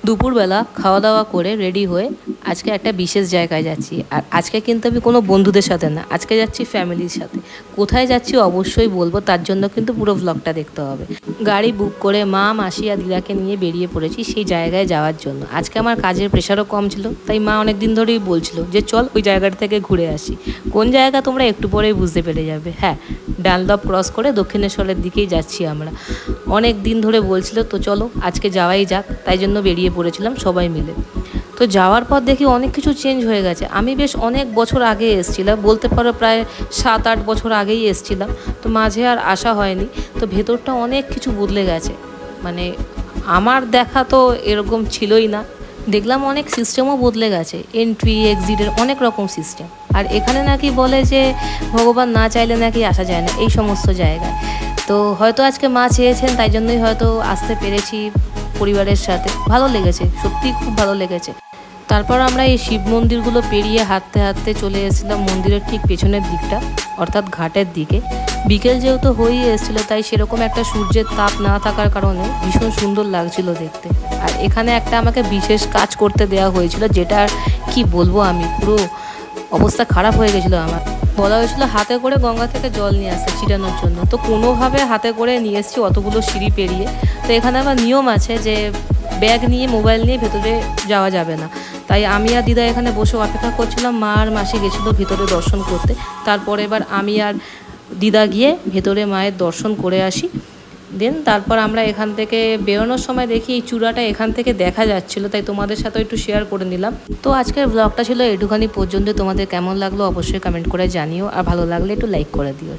দুপুরবেলা খাওয়া দাওয়া করে রেডি হয়ে আজকে একটা বিশেষ জায়গায় যাচ্ছি। আর আজকে কিন্তু আমি কোনো বন্ধুদের সাথে না, আজকে যাচ্ছি ফ্যামিলির সাথে। কোথায় যাচ্ছি অবশ্যই বলবো, তার জন্য কিন্তু পুরো ভ্লগটা দেখতে হবে। গাড়ি বুক করে মা, মাসি আর দিদাকে নিয়ে বেরিয়ে পড়েছি সেই জায়গায় যাওয়ার জন্য। আজকে আমার কাজের প্রেশারও কম ছিল, তাই মা অনেক দিন ধরেই বলছিল যে চল ওই জায়গাটা থেকে ঘুরে আসি। কোন জায়গা তোমরা একটু পরেই বুঝতে পেরে যাবে। হ্যাঁ, ডানলপ ক্রস করে দক্ষিণেশ্বরের দিকেই যাচ্ছি আমরা। অনেক দিন ধরে বলছিল তো চলো আজকে যাওয়াই যাক, তাই জন্য বেরিয়ে পড়েছিলাম সবাই মিলে। তো যাওয়ার পর দেখি অনেক কিছু চেঞ্জ হয়ে গেছে। আমি বেশ অনেক বছর আগে এসেছিলাম, বলতে পারো প্রায় 7-8 বছর আগেই এসেছিলাম। তো মাঝে আর আসা হয়নি। তো ভেতরটা অনেক কিছু বদলে গেছে, মানে আমার দেখা তো এরকম ছিলই না। দেখলাম অনেক সিস্টেমও বদলে গেছে, এন্ট্রি এক্সিটের অনেক রকম সিস্টেম। আর এখানে নাকি বলে যে ভগবান না চাইলে নাকি আসা যায় না এই সমস্ত জায়গায়। তো হয়তো আজকে মা চেয়েছেন, তাই জন্যই হয়তো আসতে পেরেছি পরিবারের সাথে। ভালো লেগেছে, সত্যিই খুব ভালো লেগেছে। তারপর আমরা এই শিব মন্দিরগুলো পেরিয়ে হাঁটতে হাঁটতে চলে এসেছিলাম মন্দিরের ঠিক পেছনের দিকটা, অর্থাৎ ঘাটের দিকে। বিকেল যেহেতু হয়েই এসেছিলো, তাই সেরকম একটা সূর্যের তাপ না থাকার কারণে ভীষণ সুন্দর লাগছিল দেখতে। আর এখানে একটা আমাকে বিশেষ কাজ করতে দেওয়া হয়েছিল, যেটা কি বলবো, আমি পুরো অবস্থা খারাপ হয়ে গেছিলো আমার। বলা হয়েছিল হাতে করে গঙ্গা থেকে জল নিয়ে আসতে ছিটানোর জন্য। তো কোনোভাবে হাতে করে নিয়ে এসেছি অতগুলো সিঁড়ি পেরিয়ে। তো এখানে আবার নিয়ম আছে যে ব্যাগ নিয়ে, মোবাইল নিয়ে ভেতরে যাওয়া যাবে না। তাই আমি আর দিদা এখানে বসে অপেক্ষা করছিলাম। মা আর মাসি গেছিলো ভেতরে দর্শন করতে। তারপর এবার আমি আর দিদা গিয়ে ভেতরে মায়ের দর্শন করে আসি। তারপর আমরা এখান থেকে বেরোনোর সময় দেখি এই চূড়াটা এখান থেকে দেখা যাচ্ছিলো, তাই তোমাদের সাথে একটু শেয়ার করে নিলাম। তো আজকের ব্লগটা ছিল এটুখানি পর্যন্ত। তোমাদের কেমন লাগলো অবশ্যই কমেন্ট করে জানিও, আর ভালো লাগলে একটু লাইক করে দিও।